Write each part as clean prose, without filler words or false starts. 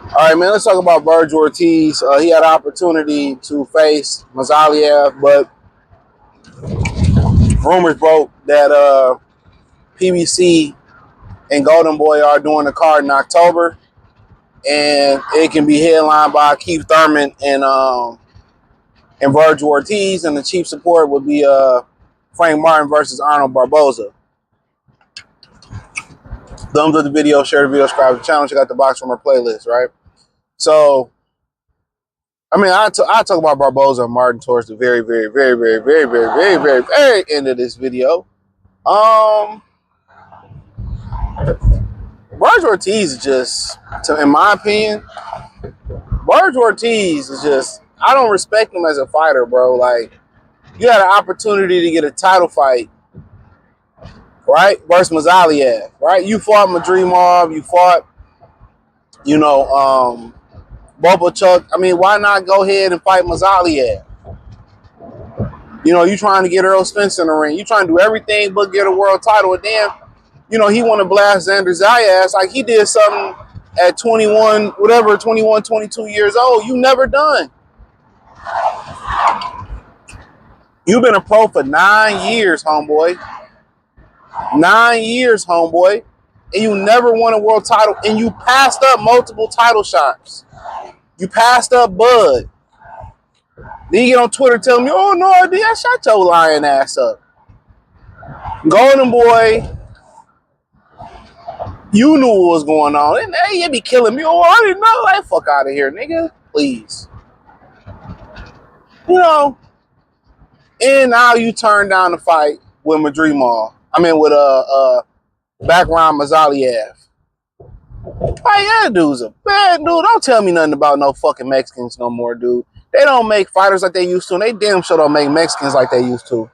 All right, man, let's talk about Vergil Ortiz. He had an opportunity to face Mazaliev, but rumors broke that PBC and Golden Boy are doing the card in October, and it can be headlined by Keith Thurman and Vergil Ortiz, and the chief support would be Frank Martin versus Arnold Barbosa. Thumbs up the video, share the video, subscribe to the channel, check out the box from our playlist, right? So, I mean, I talk about Barbosa and Martin towards the very end of this video. Vergil Ortiz is just, in my opinion, Vergil Ortiz is just, I don't respect him as a fighter, bro. Like, you had an opportunity to get a title fight, right, versus Mazaliev, right? You fought Madrimov, you fought, you know, Boba Chuck. I mean, why not go ahead and fight Mazaliev? You know, you trying to get Earl Spence in the ring. You trying to do everything but get a world title. And then, you know, he want to blast Xander Zayas like he did something at 21, whatever, 21, 22 years old. You never done. You've been a pro for 9 years, homeboy. 9 years, homeboy. And you never won a world title. And you passed up multiple title shots. You passed up Bud. Then you get on Twitter telling me, oh, no, I shot your lying ass up. Golden Boy, you knew what was going on. And hey, you be killing me. Oh, I didn't know. Like, fuck out of here, nigga. Please. You know, and now you turn down the fight with Madrimov. I mean, with background Mazaliev. Like, that dude's a bad dude. Don't tell me nothing about no fucking Mexicans no more, dude. They don't make fighters like they used to, and they damn sure don't make Mexicans like they used to.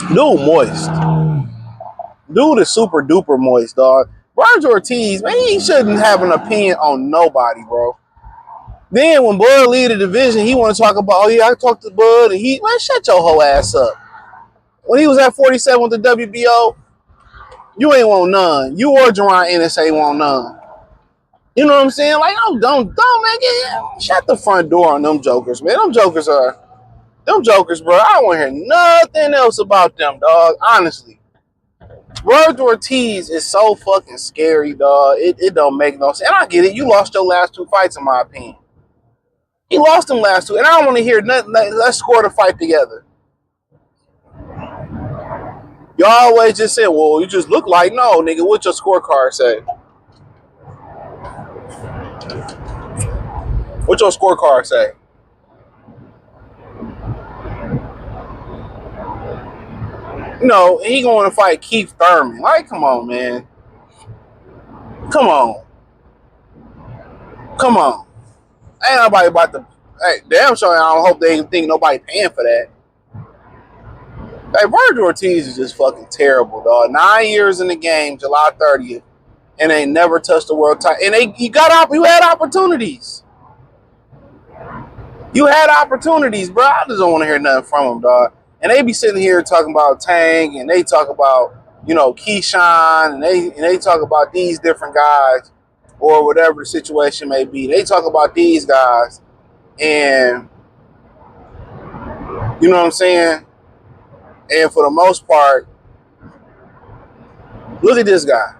Dude moist. Dude is super duper moist, dog. Vergil Ortiz, man, he shouldn't have an opinion on nobody, bro. Then when Bud lead the division, he want to talk about, oh yeah, I talked to Bud, and man, shut your whole ass up. When he was at 47 with the WBO, you ain't want none. You or Jerron Ennis ain't want none. You know what I'm saying? Like, don't make it. Shut the front door on them jokers, man. Them jokers, bro. I don't want to hear nothing else about them, dog. Honestly. Vergil Ortiz is so fucking scary, dog. It don't make no sense. And I get it. You lost your last 2 fights, in my opinion. He lost them last 2. And I don't want to hear nothing. Let's score the fight together. Y'all always just say, well, you just look like, no, nigga, what your scorecard say? What your scorecard say? You know, he going to fight Keith Thurman. Like, come on, man. Come on. Ain't nobody about to, hey, damn sure I don't hope they think nobody paying for that. Hey, Vergil Ortiz is just fucking terrible, dog. 9 years in the game, July 30th, and they never touched the world title. And you had opportunities. You had opportunities, bro. I just don't want to hear nothing from them, dog. And they be sitting here talking about Tank, and they talk about, you know, Keyshawn, and they talk about these different guys, or whatever the situation may be. They talk about these guys, and you know what I'm saying? And for the most part, look at this guy.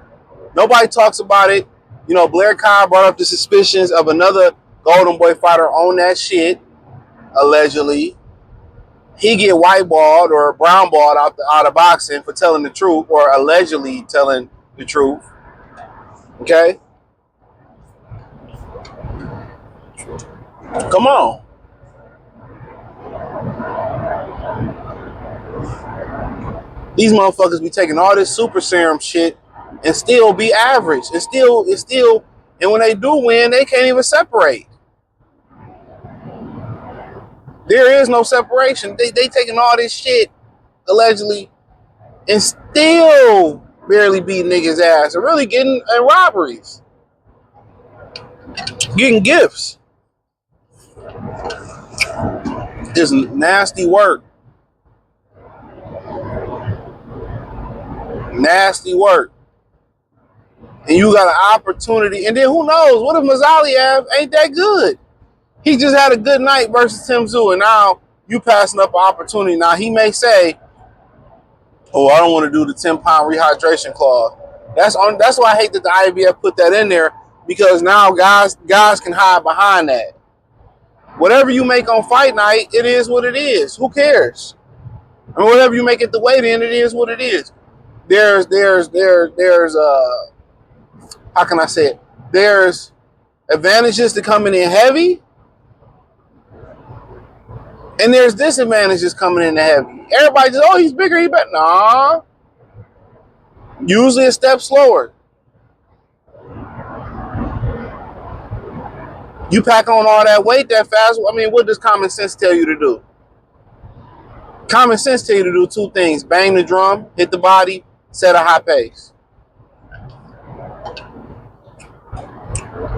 Nobody talks about it. You know, Blair Cobb brought up the suspicions of another Golden Boy fighter on that shit, allegedly. He get whiteballed or brownballed out of boxing for telling the truth, or allegedly telling the truth. Okay? Come on. These motherfuckers be taking all this super serum shit and still be average. And when they do win, they can't even separate. There is no separation. They taking all this shit, allegedly, and still barely beating niggas' ass and really getting robberies. Getting gifts. It's nasty work. Nasty work. And you got an opportunity. And then who knows? What if Mazaliev ain't that good? He just had a good night versus Tim Tszyu, and now you passing up an opportunity. Now he may say, "Oh, I don't want to do the 10-pound rehydration clause." That's why I hate that the IBF put that in there, because now guys can hide behind that. Whatever you make on fight night, it is what it is. Who cares? I mean, whatever you make at the weigh in, it is what it is. There's how can I say it? There's advantages to coming in heavy, and there's disadvantages coming in heavy. Everybody just, oh, he's bigger, he better. Nah. Usually a step slower. You pack on all that weight that fast. I mean, what does common sense tell you to do? Common sense tell you to do two things: bang the drum, hit the body, set a high pace.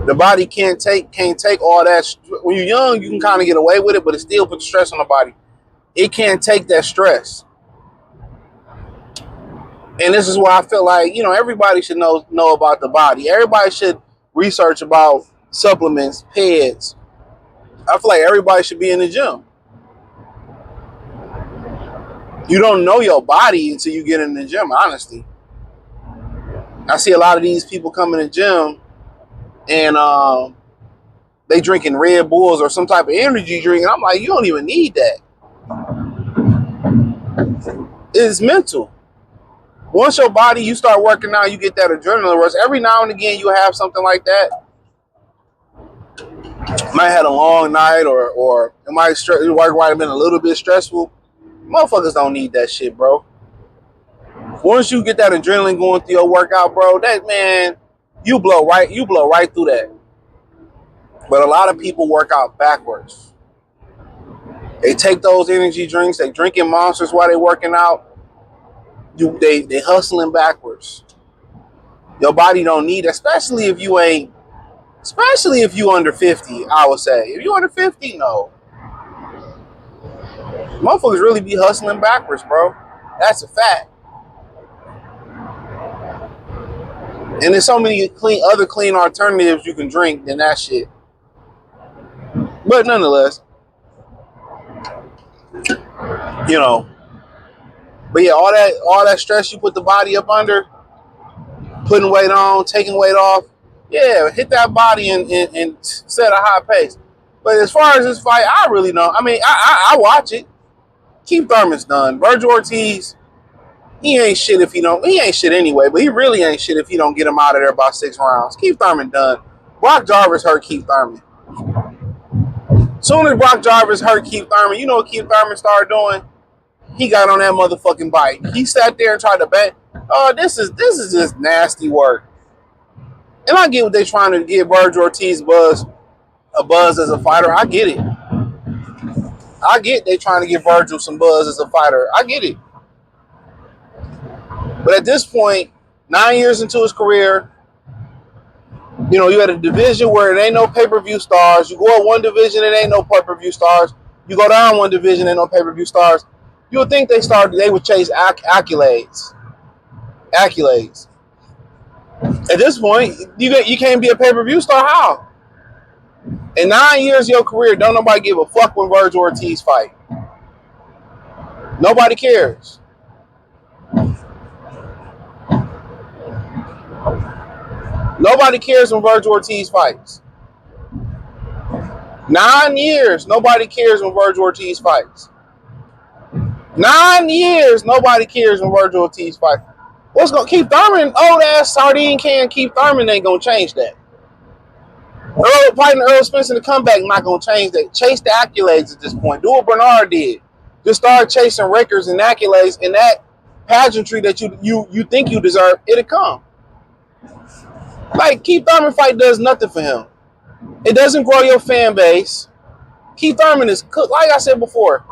The body can't take all that. When you're young, you can kind of get away with it, but it still puts stress on the body. It can't take that stress. And this is why I feel like, everybody should know about the body. Everybody should research about supplements, pads. I feel like everybody should be in the gym. You don't know your body until you get in the gym, honestly. I see a lot of these people come in the gym and they drinking Red Bulls or some type of energy drink, and I'm like, you don't even need that. It's mental. Once your body, you start working out, you get that adrenaline rush. Every now and again, you have something like that. Might have had a long night, or it might have been a little bit stressful. Motherfuckers don't need that shit, bro. Once you get that adrenaline going through your workout, bro, that, man, you blow right through that. But a lot of people work out backwards. They take those energy drinks, they drinking monsters while they working out. They hustling backwards. Your body don't need it, especially if you under 50, I would say. If you under 50, no. Motherfuckers really be hustling backwards, bro. That's a fact. And there's so many other clean alternatives you can drink than that shit. But nonetheless, But yeah, all that stress you put the body up under, putting weight on, taking weight off, yeah, hit that body and set a high pace. But as far as this fight, I really don't. I mean, I watch it. Keith Thurman's done. Vergil Ortiz, he ain't shit if he don't. He ain't shit anyway, but he really ain't shit if he don't get him out of there about 6 rounds. Keith Thurman done. Brock Jarvis hurt Keith Thurman. Soon as Brock Jarvis hurt Keith Thurman, you know what Keith Thurman started doing? He got on that motherfucking bike. He sat there and tried to bang. Oh, this is just nasty work. And I get what they're trying to give Vergil Ortiz a buzz as a fighter. I get it. I get they trying to give Vergil some buzz as a fighter. I get it. But at this point, 9 years into his career, you had a division where it ain't no pay-per-view stars. You go up one division, it ain't no pay-per-view stars. You go down one division, ain't no pay-per-view stars. You would think they would chase accolades. Accolades. At this point, you can't be a pay-per-view star. How? In 9 years of your career, don't nobody give a fuck when Vergil Ortiz fight. Nobody cares. Nobody cares when Vergil Ortiz fights. 9 years, nobody cares when Vergil Ortiz fights. 9 years, nobody cares when Vergil Ortiz fights. What's going to keep Thurman, old ass sardine can Keith Thurman ain't going to change that. Fighting Earl Spencer in the comeback not going to change that. Chase the accolades at this point. Do what Bernard did. Just start chasing records and accolades, and that pageantry that you think you deserve, it'll come. Like, Keith Thurman fight does nothing for him. It doesn't grow your fan base. Keith Thurman is, like I said before,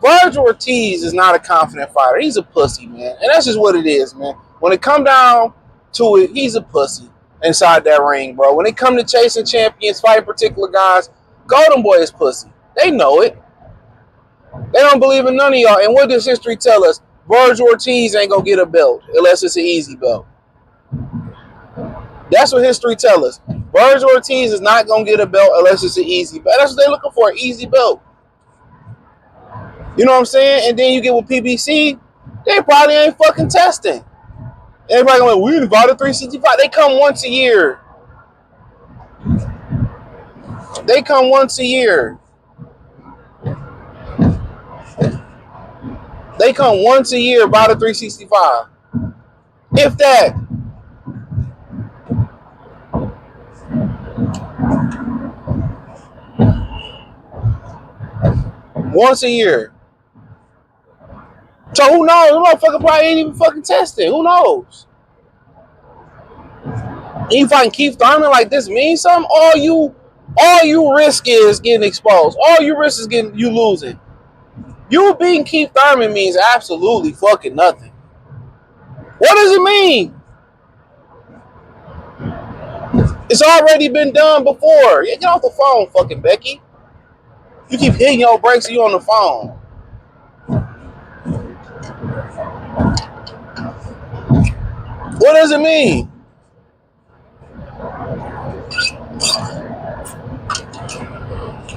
Vergil Ortiz is not a confident fighter. He's a pussy, man. And that's just what it is, man. When it come down to it, he's a pussy inside that ring, bro. When it come to chasing champions, fighting particular guys, Golden Boy is pussy. They know it. They don't believe in none of y'all. And what does history tell us? Vergil Ortiz ain't gonna get a belt unless it's an easy belt. That's what history tells us. Vergil Ortiz is not gonna get a belt unless it's an easy belt. That's what they're looking for, an easy belt. You know what I'm saying? And then you get with PBC, they probably ain't fucking testing. Everybody going, we invited 365. They come once a year. They come once a year. They come once a year by the 365. If that. Once a year. So who knows? The motherfucker probably ain't even fucking testing. Who knows? You fighting Keith Thurman like this means something? All you risk is getting exposed. All you risk is getting you losing. You beating Keith Thurman means absolutely fucking nothing. What does it mean? It's already been done before. Yeah, get off the phone, fucking Becky. You keep hitting your brakes and you on the phone. What does it mean?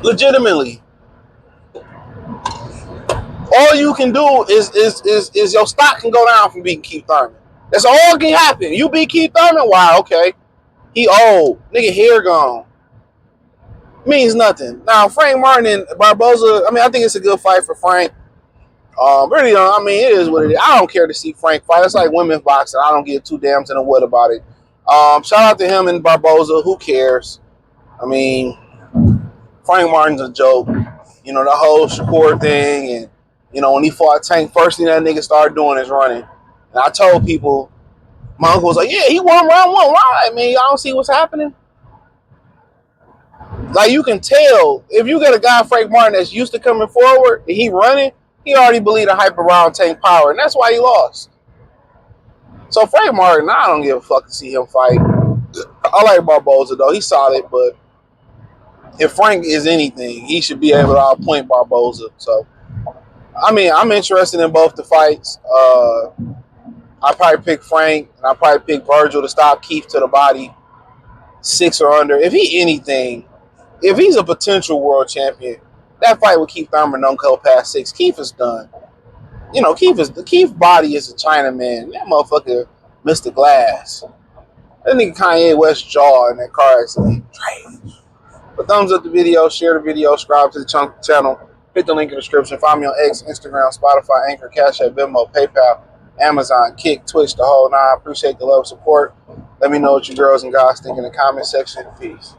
Legitimately. All you can do is your stock can go down from beating Keith Thurman. That's all can happen. You beat Keith Thurman, wow, okay. He old. Nigga hair gone. Means nothing. Now, Frank Martin and Barbosa, I think it's a good fight for Frank. Really, it is what it is. I don't care to see Frank fight. It's like women's boxing. I don't give two damns in a what about it. Shout out to him and Barbosa. Who cares? Frank Martin's a joke. You know, the whole Shakur thing. And, when he fought Tank, first thing that nigga started doing is running. And I told people, my uncle was like, yeah, he won round one. Why? Y'all don't see what's happening? Like, you can tell, if you get a guy, Frank Martin, that's used to coming forward, and he running, he already believed the hype around Tank power, and that's why he lost. So Frank Martin, I don't give a fuck to see him fight. I like Barbosa, though. He's solid, but if Frank is anything, he should be able to outpoint Barbosa. So, I'm interested in both the fights. I probably pick Frank, and I probably pick Vergil to stop Keith to the body, 6 or under. If he's a potential world champion, that fight with Keith Thurman don't go past 6. Keith is done. Keith's body is a Chinaman. That motherfucker missed the glass. That nigga Kanye West jaw in that car accident. Trash. But thumbs up the video, share the video, subscribe to the channel, hit the link in the description. Find me on X, Instagram, Spotify, Anchor, Cash App, Venmo, PayPal, Amazon, Kick, Twitch, the whole nine. Appreciate the love and support. Let me know what you girls and guys think in the comment section. Peace.